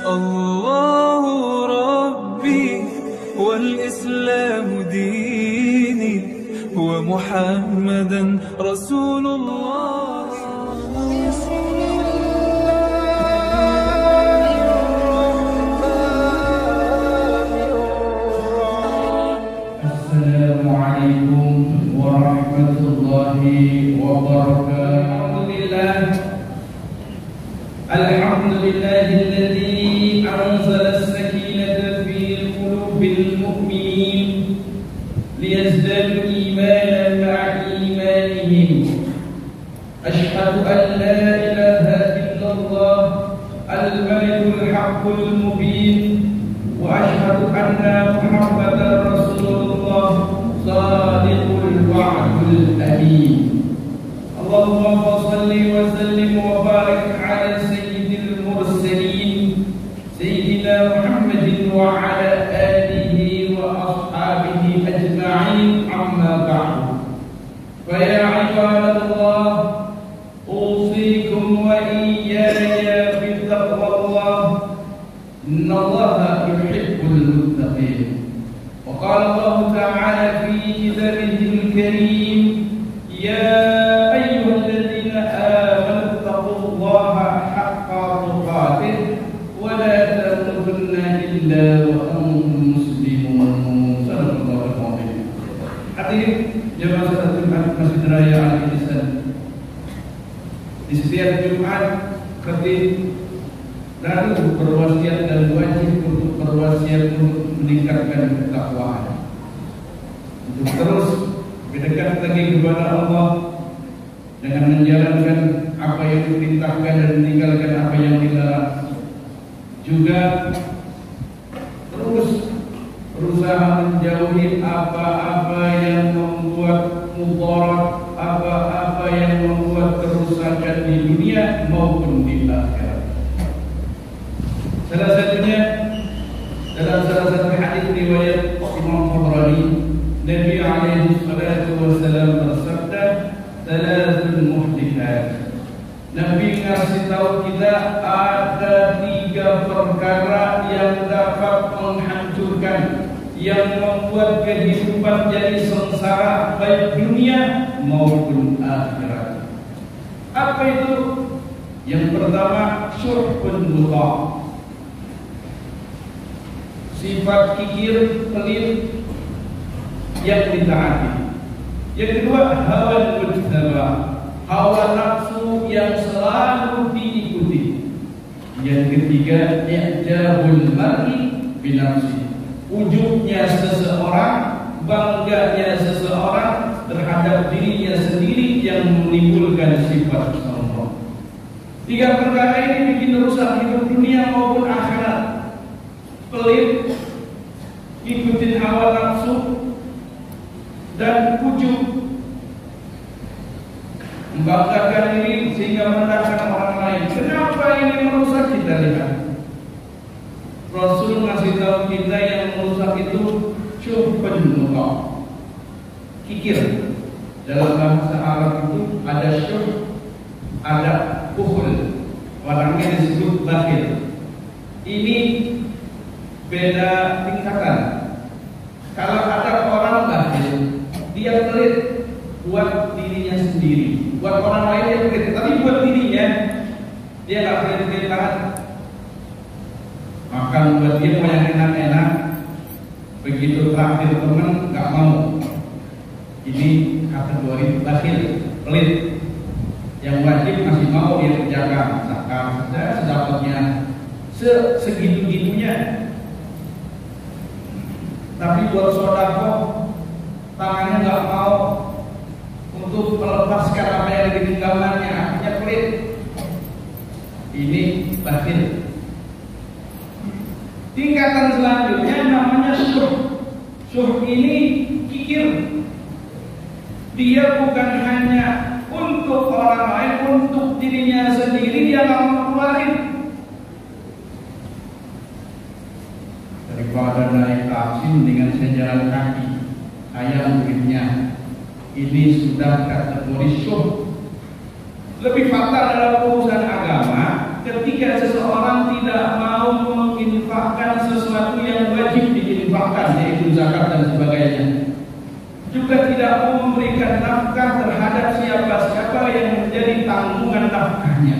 الله ربي والإسلام ديني ومحمدا رسول الله. السلام عليكم ورحمة الله وبركاته. الحمد لله الذي أنزل السكينة في قلوب المؤمنين ليزدادوا إيمانا مع إيمانهم. أشهد أن لا إله إلا الله الملك الحق المبين، وأشهد أن محمدا رسول الله صادق الوعد الأمين. اللهم صل وسلم وبارك على سيد المرسلين سيدنا محمد وعلى آله وأصحابه أجمعين. أما بعد، فيا عباد الله، أوصيكم وإياي بتقوى الله، إن الله يحب المتقين. وقال الله تعالى في كتابه الكريم: يا أيها الذين آمنوا اتقوا الله حق تقاته ولا تموتن إلا وأنتم مسلمون. صدق الله العظيم. Hadirin jemaah salat Jumat Masjid Raya Al-Ihsan, di setiap Jumat khatib lalu berwasiat dan wajib untuk berwasiat untuk meningkatkan ketakwaan, untuk terus berdekat lagi kepada Allah dengan menjalankan apa yang diperintahkan dan meninggalkan apa yang dilarang. Juga terus berusaha menjauhi apa-apa yang membuat mudarat, apa-apa yang membuat kerusakan di dunia maupun di akhirat. Salah satunya dalam salah satu hadis riwayat Imam Tabrani, Nabi alaihi salatu wassalam bersabda, "Thalathun muhdithat." Nabi ngasih tahu kita ada 3 perkara yang dapat menghancurkan, yang membuat kehidupan jadi sengsara baik dunia maupun akhirat. Apa itu? Yang pertama, syuhbun mutha, sifat kikir, pelit yang ditaati. Yang kedua, hawa mujtaba, hawa nafsu yang selalu diikuti. Yang ketiga, i'jabul mar'i binafsi, ujubnya seseorang, bangganya seseorang terhadap dirinya sendiri yang menimbulkan sifat sombong. 3 perkara ini bikin rusak hidup dunia maupun akhirat. Pelit, ikutin hawa nafsu, dan ujub, membanggakan diri sehingga merendahkan orang lain. Kenapa ini merusak? Kita lihat. Rasul ngasih tahu kita yang merusak itu syuhbun mutha, kikir. Dalam bahasa Arab itu ada syuh, ada bukhul, orangnya disebut bakhil. Ini beda tingkatan. Kalau ada orang bakhil, dia pelit buat dirinya sendiri, buat orang lain dia pelit, tapi buat dirinya dia nggak pelit banget. Makan buat dia mau yang enak-enak, begitu traktir teman nggak mau. Ini kategori bakhil, pelit. Yang wajib masih mau dia kerjakan, zakat saja sedapatnya, segitu-gitunya. Tapi buat sedekah tangannya nggak mau untuk melepaskan apa yang ditinggalkannya, akhirnya pelit. Ini bakhil. Tingkatan selanjutnya namanya syuh. Syuh ini kikir. Dia bukan hanya untuk orang lain, untuk dirinya sendiri dia nggak mau keluarin. Daripada naik taksi dengan saya jalan kaki, saya muridnya. Ini sudah kategori syuh. Lebih fatal dalam urusan agama ketika seseorang tidak mau memberikan nafkah terhadap siapa-siapa yang menjadi tanggungan nafkahnya.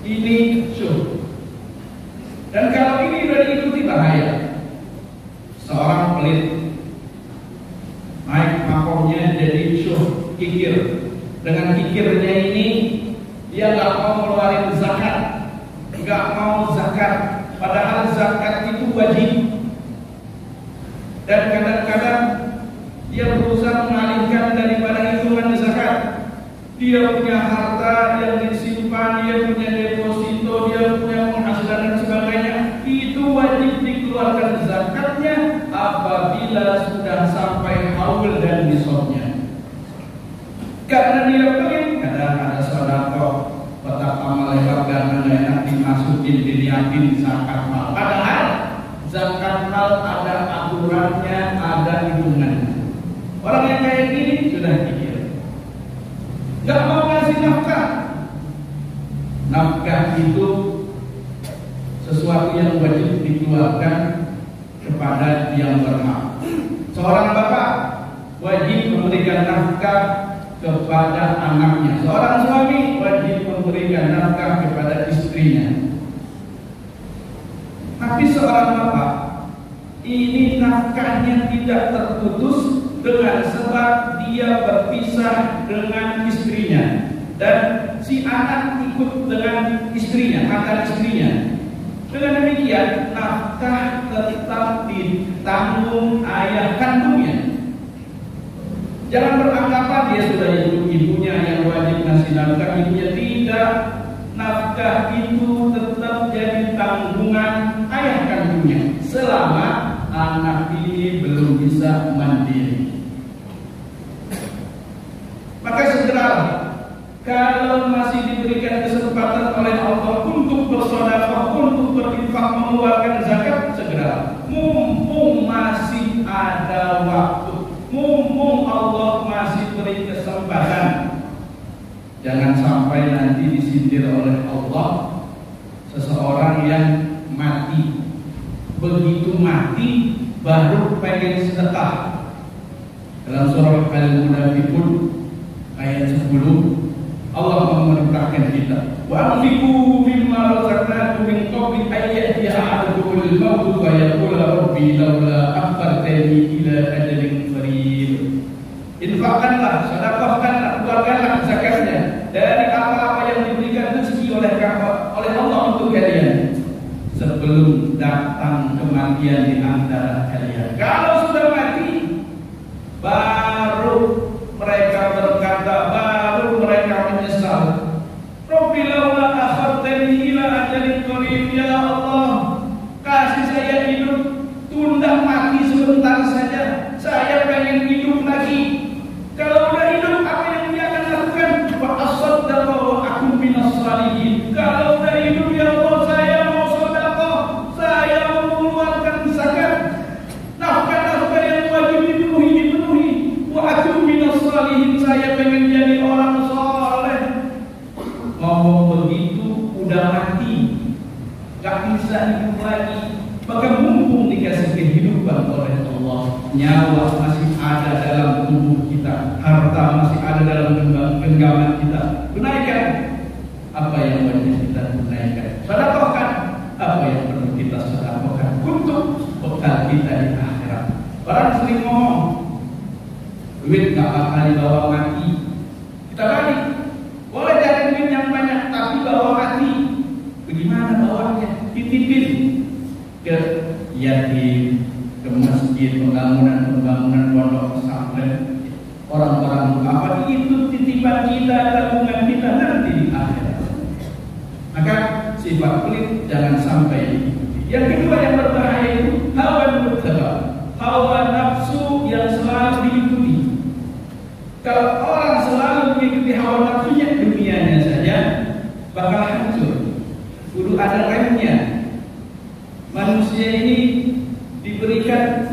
Ini syuh. Dan kalau ini sudah diikuti bahaya. Seorang pelit naik makomnya jadi syuh, kikir. Dengan kikirnya ini dia nggak mau mengeluarkan zakat, nggak mau zakat, padahal zakat itu wajib. Dan kadang-kadang dia berusaha mengalihkan daripada hitungan zakat. Dia punya harta yang disimpan, dia punya deposito, dia punya penghasilan dan sebagainya. Itu wajib dikeluarkan zakatnya apabila sudah sampai haul dan nisabnya. Karena dia pengen, kadang ada sedekah, kotak amal lebar dan enak dimasukin, diniatin zakat mal. Padahal zakat mal ada aturannya, ada hitungannya. Orang yang kayak gini sudah pikir, nggak mau ngasih nafkah. Nafkah itu sesuatu yang wajib dikeluarkan kepada yang berhak. Seorang bapak wajib memberikan nafkah kepada anaknya. Seorang suami wajib memberikan nafkah kepada istrinya. Tapi seorang bapak ini nafkahnya tidak terputus dengan sebab dia berpisah dengan istrinya dan si anak ikut dengan istrinya, mantan istrinya. Dengan demikian nafkah tetap ditanggung ayah kandungnya. Jangan beranggapan dia sudah ikut ibunya yang wajib ngasih nafkah, ibunya tidak. Nafkah itu tetap jadi tanggungan ayah kandungnya selama anak ini belum bisa mandiri. Maka segeralah, kalau masih diberikan kesempatan oleh Allah untuk bersedekah, untuk berinfak, mengeluarkan zakat, segeralah. Mumpung masih ada waktu, mumpung Allah masih beri kesempatan. Jangan sampai nanti disindir oleh Allah seseorang yang mati. Begitu mati baru pengen sedekah. Dalam surah Al-Munafiqun ayat 10 Allah memerintahkan kita, wa anfiqu mimma razaqnakum min qabli an ya'tiya ahadakumul maut wa yaqula rabbi laula akhartani ila ajalin qarib. Infakkanlah, sedekahkanlah, keluarkanlah zakatnya dari apa-apa yang diberikan rezeki oleh Allah untuk kalian sebelum datang kematian di antara kalian. Kalau sudah mati, baru mereka berkata, baru mereka menyesal. Rabbi laula akhartani ila ajalin qarib, ya Allah, kasih saya hidup, tunda mati sebentar saja. Saya pengen hidup lagi. Kalau udah hidup, apa yang dia akan lakukan? Wa asaddaqa wa akun minas salihin. Kalau udah hidup, ya Allah, saya mau sedekah, saya mau mengeluarkan zakat. Nafkah-nafkah yang wajib dipenuhi. Wa akun minas salihin, saya pengen jadi orang saleh. Ngomong begitu udah mati, gak bisa hidup lagi. Maka mumpung dikasih kehidupan oleh Allah, nyawa masih ada dalam tubuh kita, harta masih ada dalam genggaman kita, tunaikan apa yang wajib kita tunaikan, sedekahkan apa yang perlu kita sedekahkan untuk bekal kita di akhirat. Orang sering ngomong, duit gak bakal dibawa mati, kita balik. Boleh cari duit yang banyak, tapi bawa mati. Bagaimana bawanya? Titipin ke yatim, ke masjid, pembangunan pondok pesantren, orang-orang apa itu titipan kita, tabungan kita nanti di akhirat. Maka sifat pelit jangan sampai diikuti. Yang kedua yang berbahaya itu hawa muttaba, hawa nafsu yang selalu diikuti. Kalau orang selalu mengikuti hawa nafsunya, dunianya saja bakal hancur. Kudu ada remnya. Manusia ini diberikan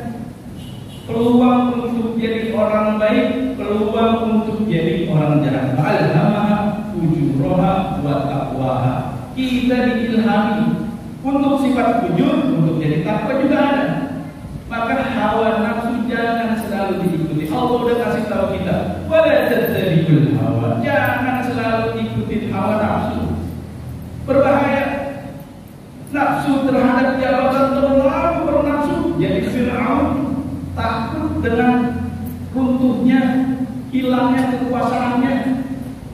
peluang untuk jadi orang baik, peluang untuk jadi orang jahat. Alhamaha fujuraha wa taqwaha. Kita diilhami untuk sifat fujur, untuk jadi takwa juga ada. Maka hawa nafsu jangan selalu diikuti. Allah sudah kasih tahu kawan-kawan, jangan selalu ikutin hawa nafsu. Berbahaya. Nafsu terhadap jabatan terlalu bernafsu. Jadi Fir'aun takut dengan runtuhnya, hilangnya kekuasaannya,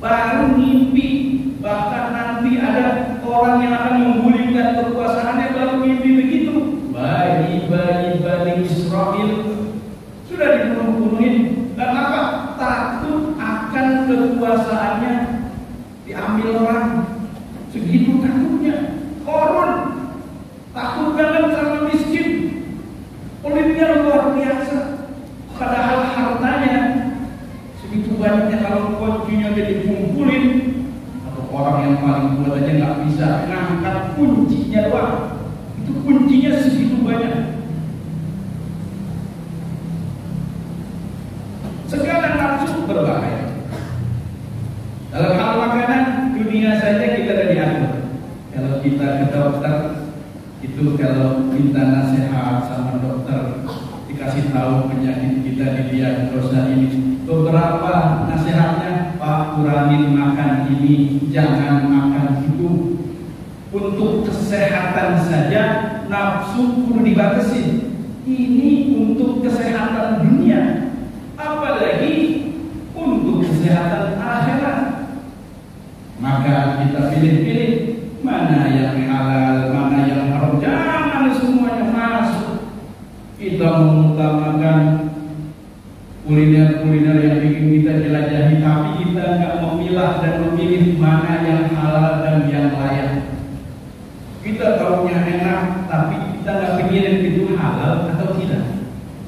baru mimpi. Bahkan nanti ada orang yang akan menggulingkan kekuasaannya, baru mimpi begitu. Bayi-bayi Bani Israel sudah dibunuh-bunuhin. Kenapa? Takut akan kekuasaannya diambil orang. Segitu takutnya. Korun takut banget sama miskin. Pelit luar biasa. Padahal hartanya segitu banyaknya, kalau kuncinya dia dikumpulin, atau orang yang paling kuat aja nggak bisa ngangkat kuncinya doang. Itu kuncinya segitu banyak. Segala nafsu berbahaya. Dalam hal makanan dunia saja kita ada diatur. Kalau kita ke dokter, itu kalau minta nasihat sama dokter, dikasih tahu penyakit kita, didiagnosa ini, beberapa nasihatnya, Pak, kurangin makan ini, jangan makan itu. Untuk kesehatan saja nafsu perlu dibatasi. Ini untuk kesehatan dunia, apalagi untuk kesehatan akhirat. Maka kita pilih-pilih mana yang halal, mana yang haram. Jangan semuanya masuk. Kita mengutamakan kuliner-kuliner yang bikin kita jelajahi, tapi kita nggak memilah dan memilih mana yang halal dan yang layak. Kita tahunya enak, tapi kita nggak pikirin itu halal atau tidak.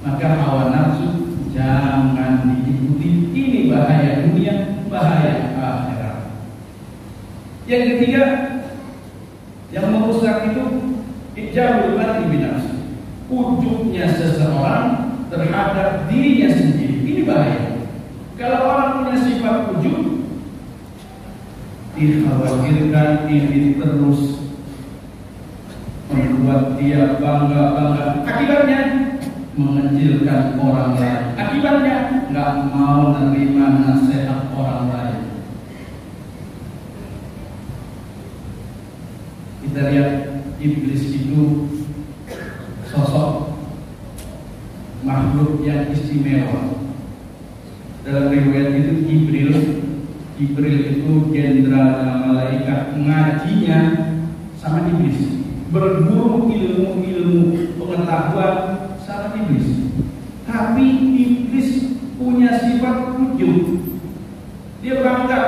Maka hawa nafsu jangan diikuti. Ini bahaya dunia, bahaya akhirat. Yang ketiga, yang merusak itu ijabul mati binafsi. Ujubnya seseorang terhadap dirinya sendiri. Ini bahaya. Kalau orang punya sifat ujub, dikhawatirkan ini terus membuat dia bangga-bangga. Akibatnya mengecilkan orang lain. Akibatnya nggak mau menerima nasihat orang lain. Kita lihat iblis itu sosok makhluk yang istimewa. Dalam riwayat itu Jibril itu jenderal malaikat, ngajinya sama iblis, berburu ilmu pengetahuan sama iblis. Tapi iblis punya sifat ujub. Dia bangga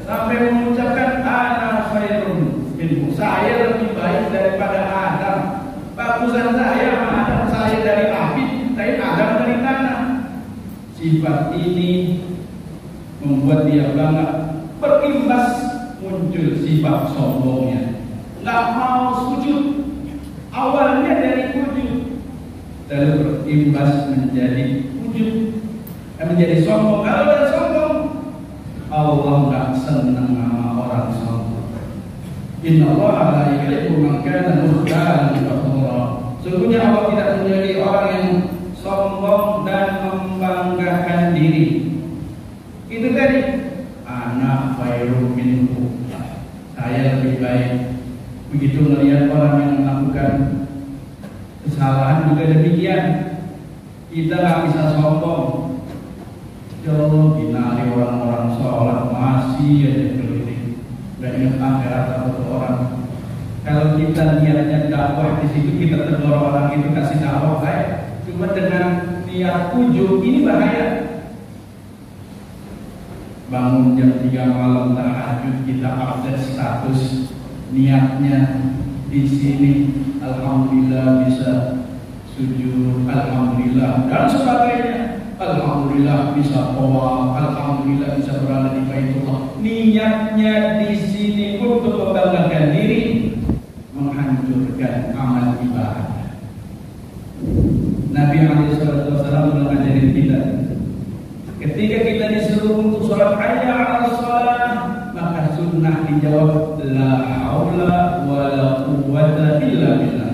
sampai mengucapkan ana khairun minhu, saya lebih baik daripada Adam. Bagusan saya sama Adam, saya dari api, tapi Adam dari tanah. Sifat ini membuat dia bangga. Berimbas muncul sifat sombongnya, nggak mau sujud. Awalnya dari ujub, lalu berimbas menjadi ujub, menjadi sombong. Kalau ada sombong, Allah nggak senang sama orang sombong. Inna Allah la yuhibbu man kana mukhtalan fakhura. Sungguhnya Allah tidak menjadi orang yang sombong dan membanggakan diri. Itu tadi, ana khairum minhu, saya lebih baik. Begitu melihat orang yang melakukan kesalahan juga demikian. Kita nggak bisa sombong. Ya Allah, binari orang-orang sholat masih aja keliling, nggak ingat akhirat atau orang. Kalau kita niatnya dakwah di situ, kita tegur orang itu kasih dakwah baik. Cuma dengan niat ujub, ini bahaya. Bangun jam 3 malam tahajud, kita update status, niatnya di sini. Alhamdulillah bisa sujud, alhamdulillah dan sebagainya. Alhamdulillah bisa tawaf, alhamdulillah bisa berada di Baitullah. Niatnya di sini untuk membanggakan diri, menghancurkan amal ibadah. Nabi SAW mengajarin kita, ketika kita disuruh untuk sholat hayya 'alas shalah, maka sunnah dijawab la haula wala quwwata illa billah.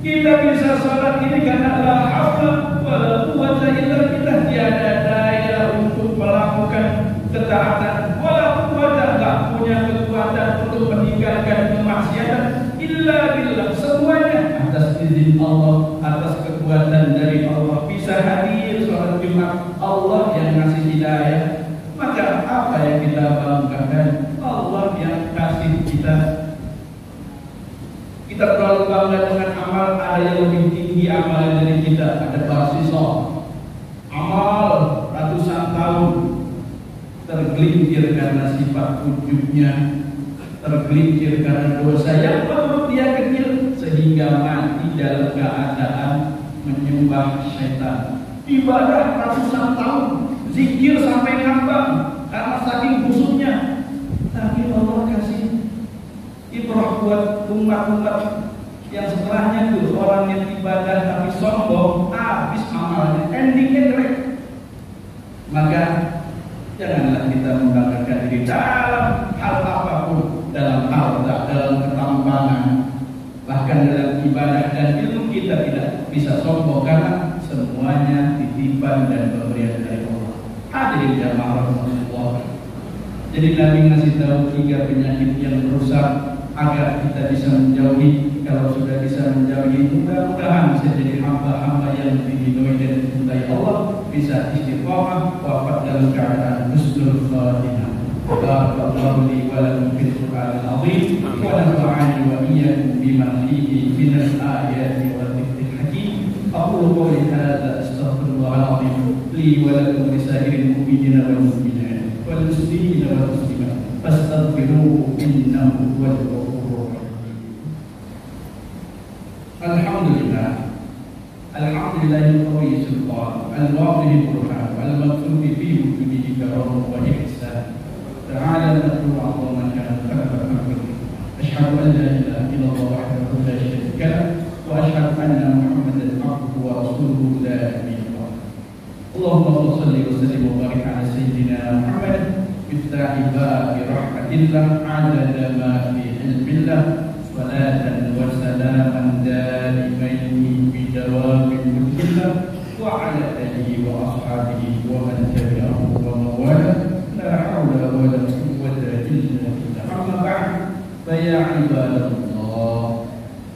Kita bisa sholat ini karena la haula wala quwwata illa billah. Tiada daya untuk melakukan ketaatan, wala quwwata, tak punya kekuatan untuk meninggalkan kemaksiatan illa billah, semuanya atas izin Allah, atas kekuatan dari Allah. Bisa hadir sholat Jumat, Allah yang ngasih hidayah. Maka apa yang kita banggakan? Allah yang kasih kita. Kita terlalu bangga dengan amal, ada yang lebih tinggi amal dari kita. Ada Barsiso, amal ratusan tahun, tergelincir karena sifat ujubnya, tergelincir karena dosa yang menurut dia kecil, sehingga mati dalam keadaan menyembah syaitan. Ibadah ratusan tahun, zikir sampai ngambang karena saking busuknya. Tapi Allah kasih ibrah buat umat-umat yang setelahnya tuh, orang yang ibadah tapi sombong, habis amalnya, endingnya jelek. Maka janganlah kita membanggakan diri dalam hal apapun, dalam harta, dalam ketampangan, bahkan dalam ibadah dan ilmu. Kita tidak bisa sombong karena semuanya titipan dan pemberian dari Allah. Hadirin jamaah Rasulullah. Jadi Nabi ngasih tahu 3 penyakit yang merusak agar kita bisa menjauhi. Kalau sudah bisa menjauhi, mudah-mudahan bisa jadi hamba-hamba yang diridhoi dan dicintai Allah, bisa istiqamah, wafat dalam keadaan husnul khatimah. Barakallahu li wa lakum fil Qur'anil azim wa nafa'ani wa iyyakum bima fihi minal ayati wa dzikril hakim. Aqulu qawli hadza astaghfirullahal azim li wa lakum li sa'iril mu'minina wal mu'minat wal muslimina wal muslimat fastaghfiruhu innahu huwal ghafurur rahim. Alhamdulillah, alhamdulillahil qawiyyi sultan al-wadhihi burhan al-maqsud fi wujudihi karam wa ihsan. تعالى نتلو عظما كان خلق مكر. أشهد أن لا إله إلا الله وحده لا شريك له وأشهد أن محمدا عبده ورسوله لا نبي بعده. اللهم صل وسلم وبارك على سيدنا محمد مفتاح باب رحمة الله عدد ما في علم الله صلاة وسلاما دائمين بدوام ملك الله وعلى آله وأصحابه ومن تبعه ومن والاه. لا حول ولا قوة إلا بالله. أما بعد فيا عباد الله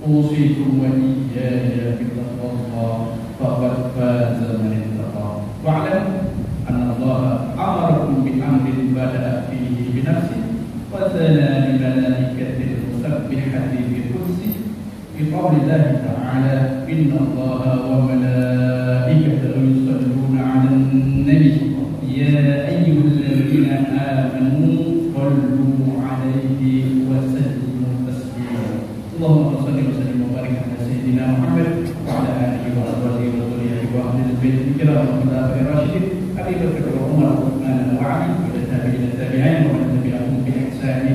أوصيكم وإياي بتقوى الله فقد فاز من اتقى. واعلموا أن الله أمركم بأمر بدأ فيه بنفسه وثنى بملائكته المسبحة بقدسه بقول الله تعالى إن الله وملائكته يصلون على النبي يا أيها الذين آمنوا صلوا عليه وسلموا تسليما. اللهم صل وسلم وبارك على سيدنا محمد وعلى آله وأزواجه وذريته وأهل البيت الكرام والخلفاء الراشدين أبي بكر وعمر وعثمان وعلي والتابعين التابعين ومن تبعهم بإحسان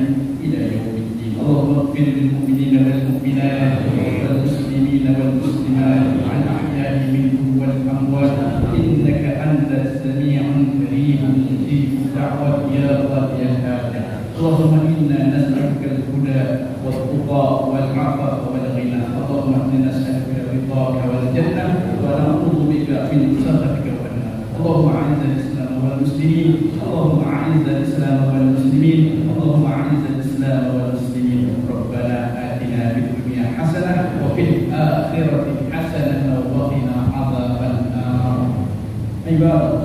إلى يوم الدين. اللهم اغفر للمؤمنين والمؤمنات والمسلمين والمسلمات الأحياء منهم والأموات إنك أنت السميع الكريم مجيب الدعوات يا قاضي الحاجة. اللهم إنا نسألك الهدى والتقى والعفاف والغنى. اللهم إنا نسألك رضاك والجنة ونعوذ بك من سخطك والنار. اللهم أعز الإسلام والمسلمين. اللهم أعز الإسلام والمسلمين. اللهم أعز الإسلام والمسلمين. ربنا آتنا في الدنيا حسنة وفي الآخرة حسنة وقنا عذاب النار. عباد